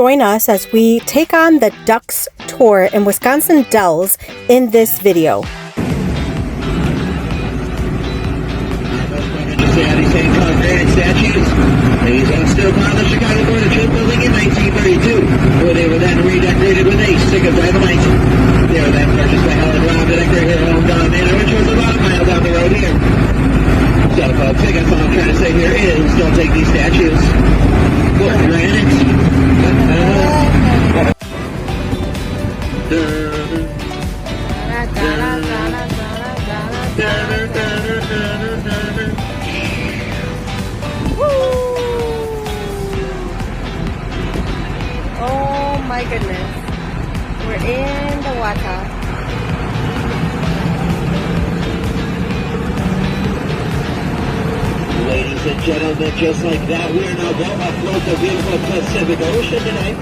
Join us as we take on the Ducks tour in Wisconsin Dells in this video. Statues. These are still part of the Chicago Board of Trade building in 1932, where they were then redecorated with a stick of dynamite. They were then purchased by Helen Robb, the decorator here at home down Manor, which was about a mile down the road here. So, folks, I guess all I'm trying to say here is don't take these statues for granted. Oh my goodness, we're in the water. Ladies and gentlemen, just like that, we are now going afloat the beautiful Pacific Ocean tonight.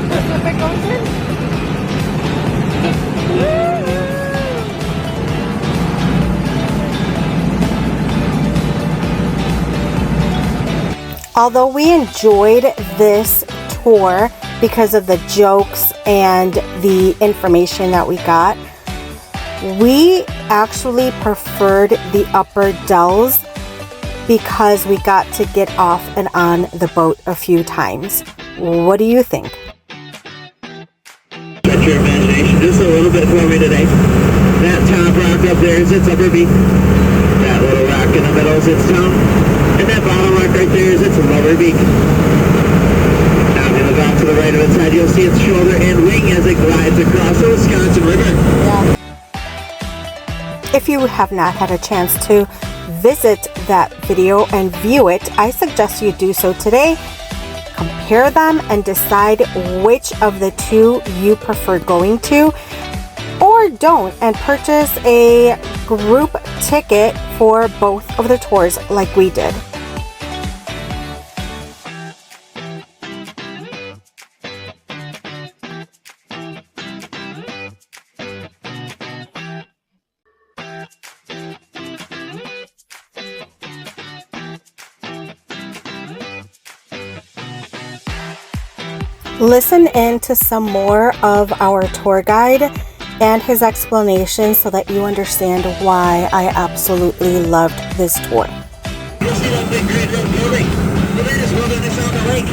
Pacific Ocean? Although we enjoyed this tour because of the jokes and the information that we got, we actually preferred the upper Dells because we got to get off and on the boat a few times. What do you think? Stretch your imagination just a little bit for me today. That top rock up there is its upper beak. That little rock in the middle is its tongue. And that bottom rock right there is its lower beak. Now if you look off to the right of its head, you'll see its shoulder and wing as it glides across the Wisconsin River. Yeah. If you have not had a chance to visit that video and view it, I suggest you do so today. Compare them and decide which of the two you prefer going to, or don't, and purchase a group ticket for both of the tours like we did. Listen in to some more of our tour guide and his explanation so that you understand why I absolutely loved this tour. You'll see that big green road building. Well, that is wilderness on the lake.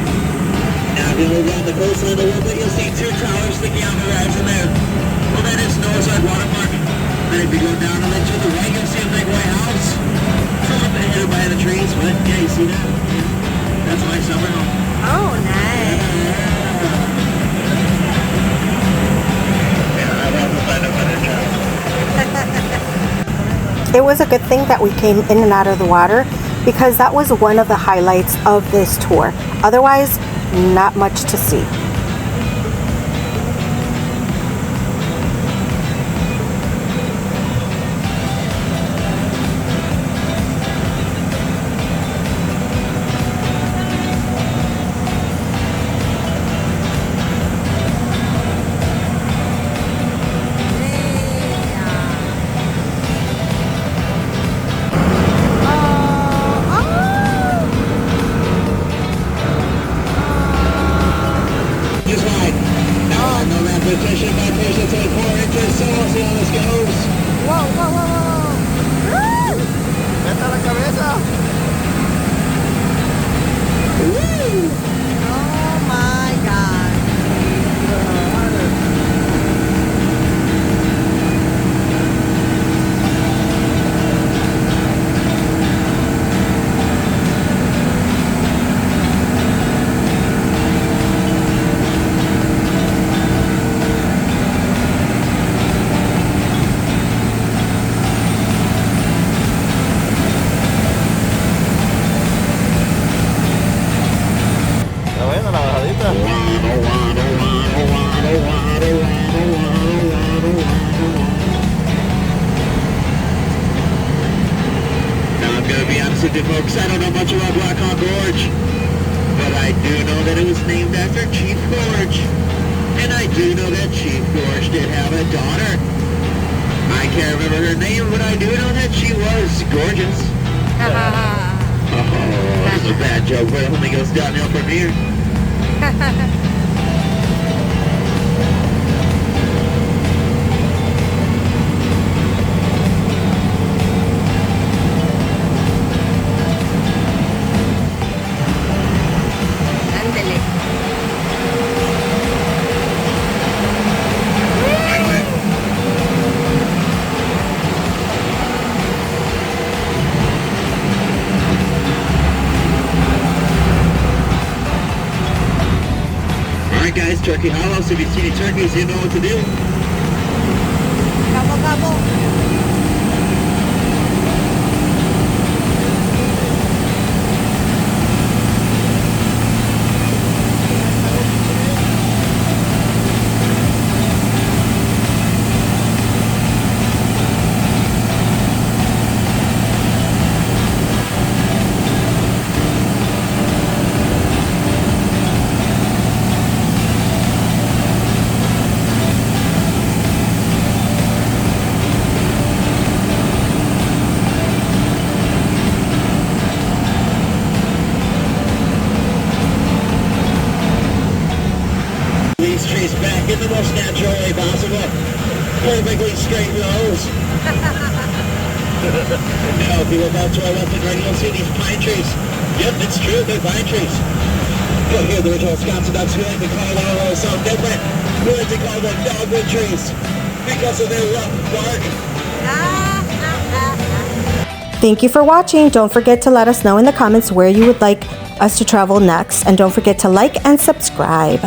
Now if you move down the coastline a little bit, you'll see two towers sticking out the horizon there. Well, that is Noah's Ark Watermark. Then if you go down and then to the right, you'll see a big white house. It's a little bit hidden by the trees, but yeah, you see that? Yeah. That's my summer home. Oh, nice. It was a good thing that we came in and out of the water because that was one of the highlights of this tour. Otherwise, not much to see. Petition by patients at 4 inches, so we'll see how this goes. Whoa, whoa, whoa, whoa. ¡Vete a la cabeza! Oh my God. Folks, I don't know much about Blackhawk Gorge, but I do know that it was named after Chief Gorge, and I do know that Chief Gorge did have a daughter. I can't remember her name, but I do know that she was gorgeous. Oh, that's a bad joke, but it only goes downhill from here. Alright guys, Turkey Hollow, so if you see any turkeys, you know what to do. Gobble, gobble. These trees back in the most natural way possible. Perfectly straight rows. Now, if you look out to our left and right, you'll see these pine trees. Yep, it's true, they're pine trees. But here, the original Scots and Ducks, we like to call them a little something different. We like to call them dogwood trees because of their rough bark. Thank you for watching. Don't forget to let us know in the comments where you would like us to travel next. And don't forget to like and subscribe.